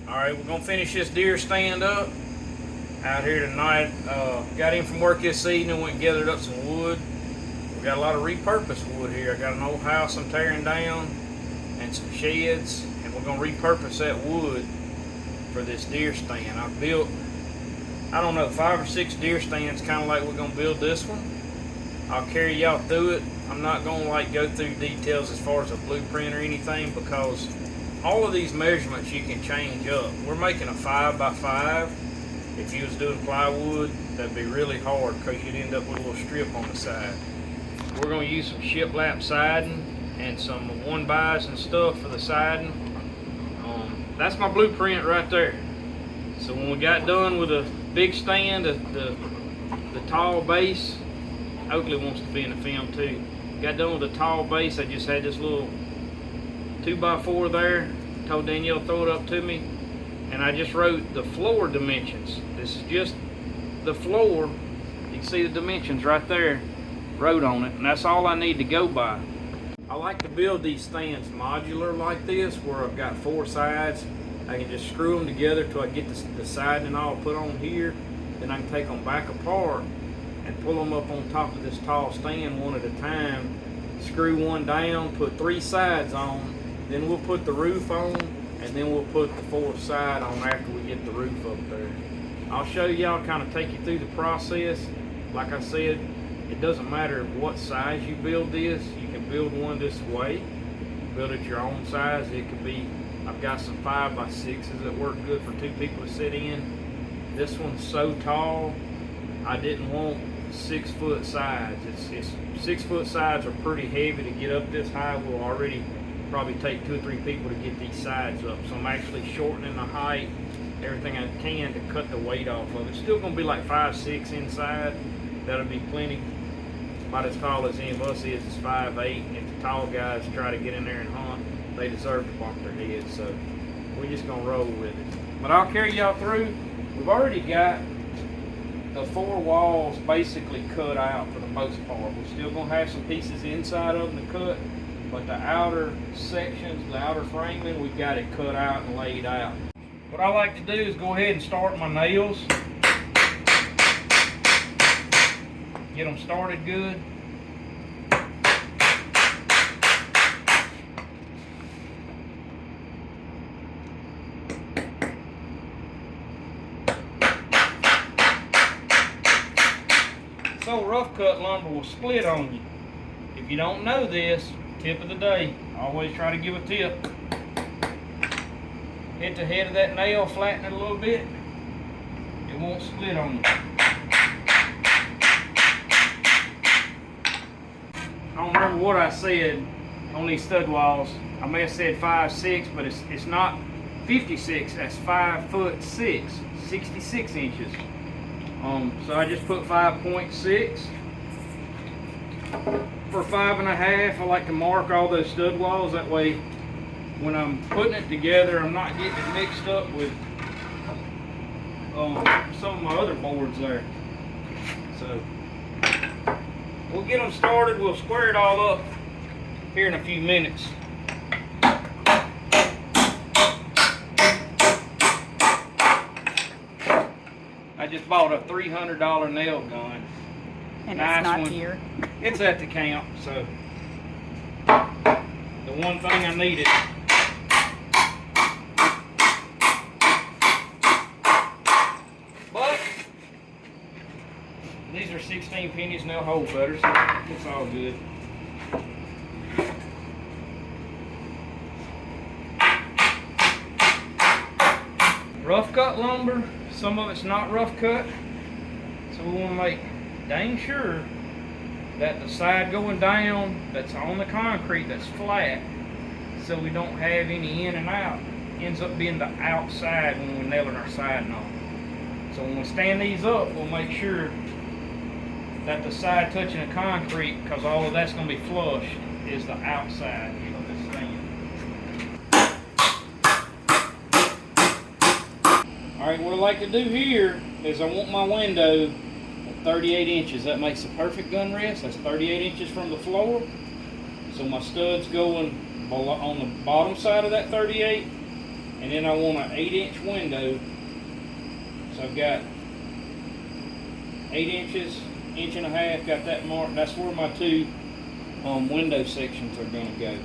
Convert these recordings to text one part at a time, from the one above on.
Alright, we're gonna finish this deer stand up out here tonight. Got in from work this evening, went and gathered up some wood. We got a lot of repurposed wood here. I got an old house I'm tearing down and some sheds, and we're gonna repurpose that wood for this deer stand. I've built, I don't know, 5 or 6 deer stands kind of like we're gonna build this one. I'll carry y'all through it. I'm not gonna go through details as far as a blueprint or anything, because all of these measurements you can change up. We're making a 5x5. If you was doing plywood, that'd be really hard because you'd end up with a little strip on the side. We're going to use some shiplap siding and some 1-bys and stuff for the siding. That's my blueprint right there. So when we got done with the big stand, the tall base, Oakley wants to be in the film too. Got done with the tall base, I just had this little 2x4 there. Told Danielle to throw it up to me, and I just wrote the floor dimensions. This is just the floor. You can see the dimensions right there, wrote on it, and that's all I need to go by. I like to build these stands modular like this, where I've got 4 sides. I can just screw them together till I get the siding all put on here. Then I can take them back apart and pull them up on top of this tall stand one at a time. Screw one down, put 3 sides on, then we'll put the roof on, and then we'll put the 4th side on after we get the roof up there. I'll show y'all, kind of take you through the process. Like I said, it doesn't matter what size you build this. You can build one this way, build it your own size. It could be, I've got some 5x6s that work good for 2 people to sit in. This one's so tall, I didn't want 6-foot sides. It's 6-foot sides are pretty heavy to get up this high. We'll already probably take 2 or 3 people to get these sides up. So I'm actually shortening the height, everything I can to cut the weight off of it. It's still gonna be like 5'6" inside. That'll be plenty. About as tall as any of us is 5'8". If the tall guys try to get in there and hunt, they deserve to bump their heads. So we're just gonna roll with it. But I'll carry y'all through. We've already got the 4 walls basically cut out for the most part. We're still gonna have some pieces inside of them to cut, but the outer sections, the outer framing, we've got it cut out and laid out. What I like to do is go ahead and start my nails. Get them started good. So rough cut lumber will split on you. If you don't know this, tip of the day, always try to give a tip. Hit the head of that nail, flatten it a little bit, it won't split on you. I don't remember what I said on these stud walls. I may have said 5'6", but it's not 56, that's 5'6", 66 inches. So I just put 5.6. For 5.5, I like to mark all those stud walls. That way, when I'm putting it together, I'm not getting it mixed up with some of my other boards there. So we'll get them started. We'll square it all up here in a few minutes. I just bought a $300 nail gun. And nice it's not one. here. It's at the camp, so the one thing I needed. But these are 16 pennies and they'll hold better, so it's all good. Rough cut lumber, some of it's not rough cut, so we want to make dang sure that the side going down that's on the concrete that's flat, so we don't have any in and out, ends up being the outside when we're nailing our siding on. So when we stand these up, we'll make sure that the side touching the concrete, because all of that's going to be flush, is the outside of this stand. Alright, what I like to do here is I want my window at 38 inches. That makes the perfect gun rest. That's 38 inches from the floor. So my stud's going on the bottom side of that 38, And then I want an 8-inch window. So I've got 8 inches, 1.5 inches, got that marked. That's where my two window sections are going to go.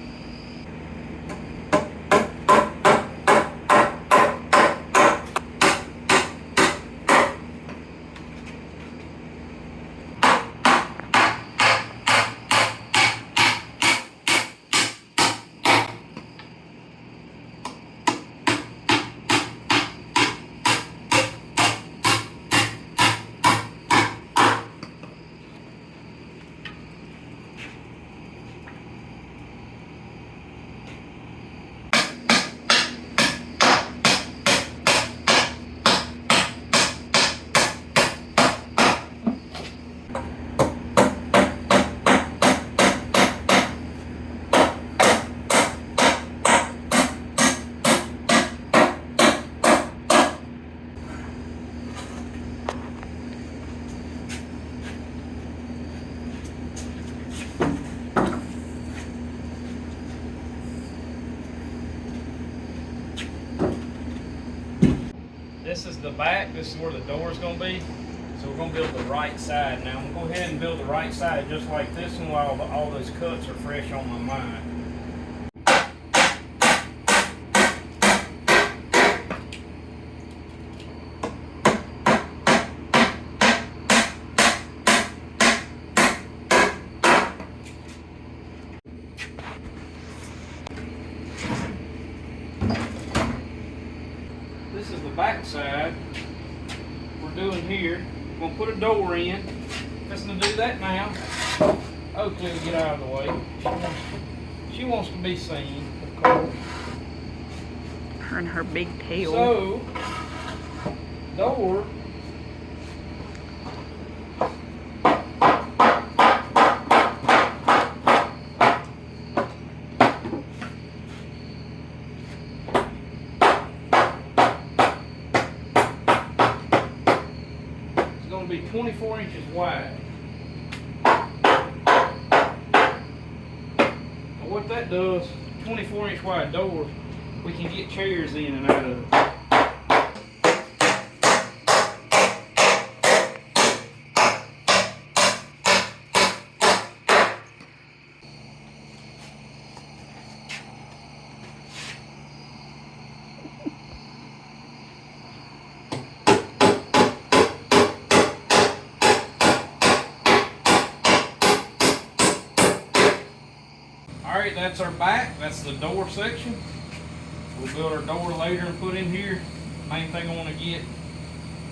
This is the back. This is where the door is going to be. So we're going to build the right side. Now I'm going to go ahead and build the right side just like this one while all those cuts are fresh on my mind. This is the back side we're doing here. We're going to put a door in. Just going to do that now. Oakley will get out of the way. She wants to be seen, of course. Her and her big tail. So, door. Going to be 24 inches wide. And what that does, 24-inch wide door, we can get chairs in and out of it. Alright, that's our back. That's the door section. We'll build our door later and put in here. Main thing I want to get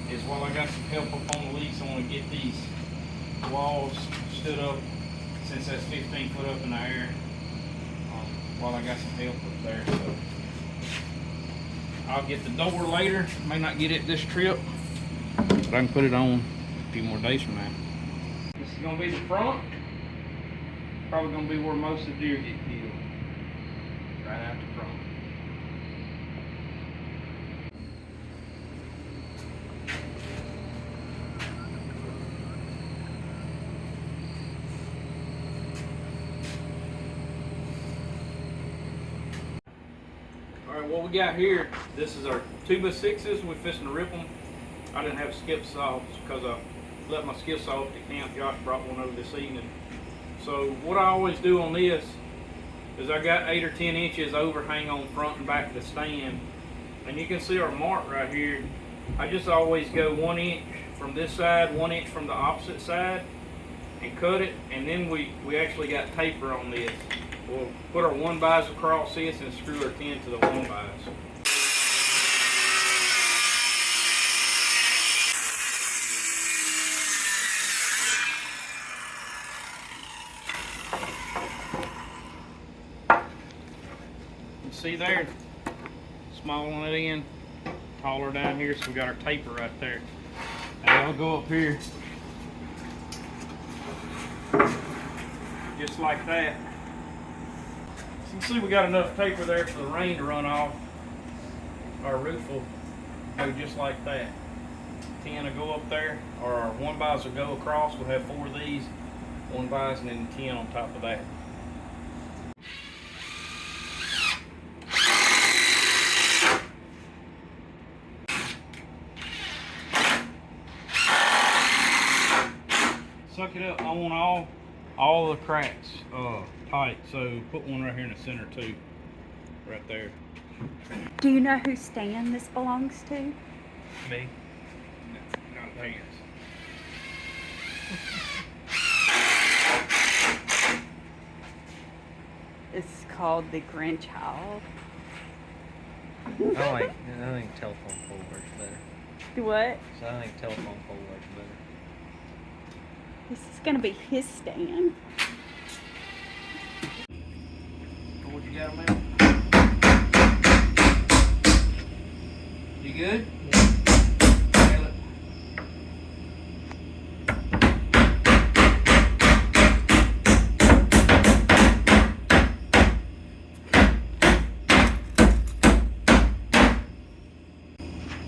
is, while I got some help up on the lease, I want to get these walls stood up, since that's 15 foot up in the air, while I got some help up there. So I'll get the door later. May not get it this trip, but I can put it on a few more days from now. This is going to be the front. Probably going to be where most of the deer get killed, right out the front. Alright, what we got here, this is our 2x6s. We're fixing to rip them. I didn't have skip saws because I left my skip saw at the camp. Josh brought one over this evening. So what I always do on this is, I got 8 or 10 inches overhang on front and back of the stand, and you can see our mark right here. I just always go 1 inch from this side, 1 inch from the opposite side, and cut it. And then we actually got taper on this. We'll put our 1-bys across this and screw our 10 to the 1-bys. See there, small on that end, taller down here, so we got our taper right there. And I'll go up here, just like that. So you can see we got enough taper there for the rain to run off. Our roof will go just like that. 10 will go up there, or our 1-bys will go across. We'll have 4 of these 1-bys and then 10 on top of that. suck it up. I want all the cracks tight. So put one right here in the center too. Right there. Do you know whose stand this belongs to? Me. Not a pants. It's called the Grandchild. I think telephone pole works better. What? So I think telephone pole works better. This is gonna be his stand. What you got, man? You good? Nail it.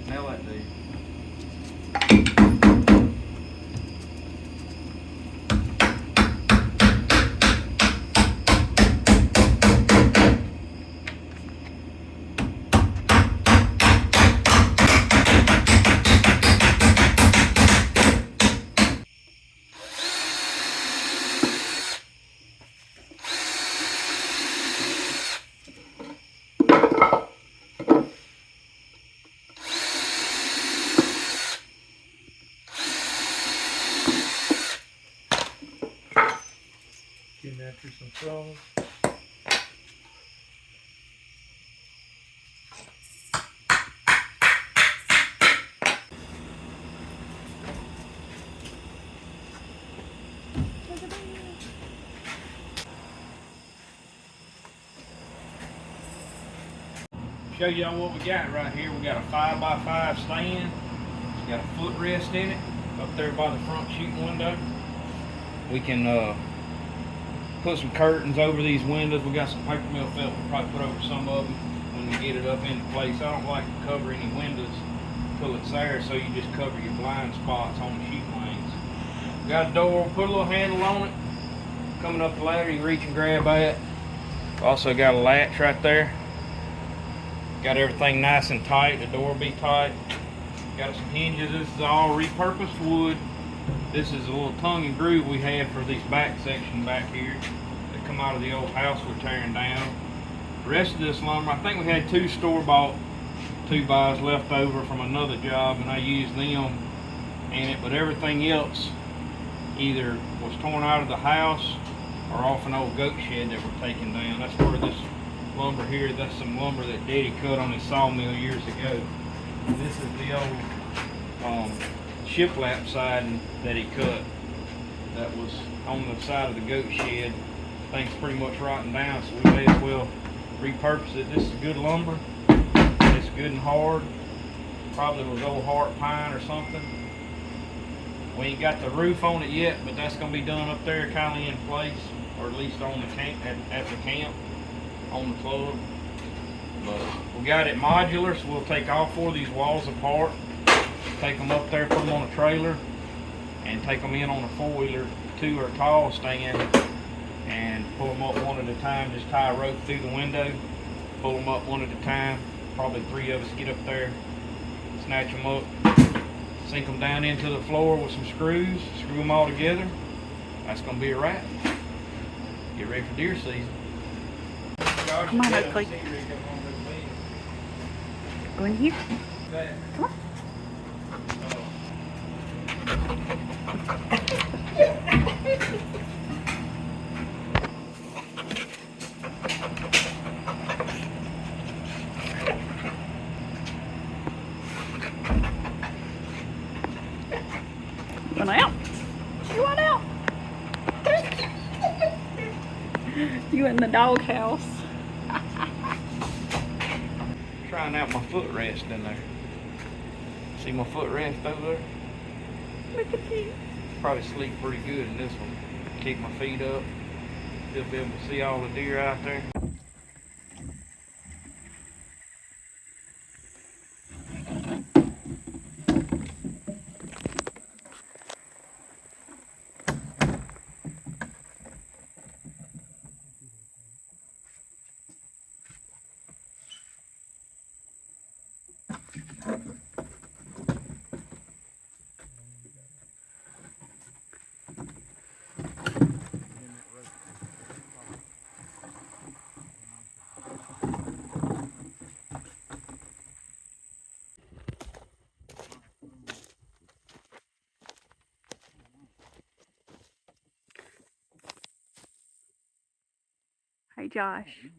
Nail that, dude. Getting after some frogs. Show y'all what we got right here. We got a 5x5 stand. It's got a footrest in it up there by the front shooting window. We can put some curtains over these windows. We got some paper mill felt. We'll probably put over some of them when we get it up into place. I don't like to cover any windows until it's there, so you just cover your blind spots on the shooting lanes. We got a door. Put a little handle on it. Coming up the ladder, you reach and grab that. Also got a latch right there. Got everything nice and tight. The door will be tight. Got some hinges. This is all repurposed wood. This is a little tongue and groove we had for this back section back here that come out of the old house we're tearing down. The rest of this lumber, I think we had 2 store-bought 2x left over from another job, and I used them in it, but everything else either was torn out of the house or off an old goat shed that we're taking down. That's where this lumber here, that's some lumber that Daddy cut on his sawmill years ago. This is the old shiplap siding that he cut that was on the side of the goat shed. Thing's pretty much rotting down, so we may as well repurpose it. This is good lumber. It's good and hard. Probably was old heart pine or something. We ain't got the roof on it yet, but that's gonna be done up there kind of in place, or at least on the camp, at the camp, on the club. But we got it modular, so we'll take all 4 of these walls apart, take them up there, put them on a trailer, and take them in on a 4-wheeler to our tall stand, and pull them up one at a time. Just tie a rope through the window, pull them up one at a time. Probably 3 of us get up there, snatch them up, sink them down into the floor with some screws, screw them all together. That's gonna be a wrap. Get ready for deer season. Come on, Oakley. Go in here. Come on. You want out? You want out? You in the doghouse. Trying out my footrest in there. See my footrest over there? Look at you. Probably sleep pretty good in this one. Keep my feet up. Still be able to see all the deer out there. Josh.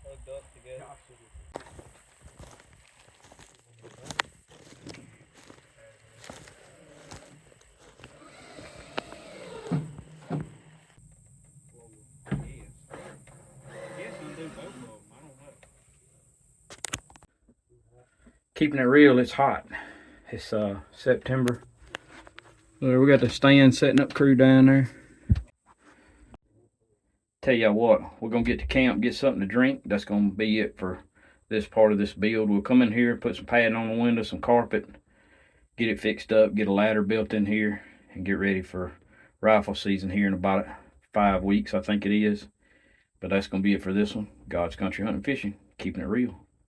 Plugged up together. Keeping it real, it's hot. It's September. Look, we got the stand setting up crew down there. Tell you what, we're gonna get to camp, get something to drink. That's gonna be it for this part of this build. We'll come in here, put some padding on the window, some carpet, get it fixed up, get a ladder built in here, and get ready for rifle season here in about 5 weeks, I think it is. But that's gonna be it for this one. God's Country Hunting Fishing, keeping it real.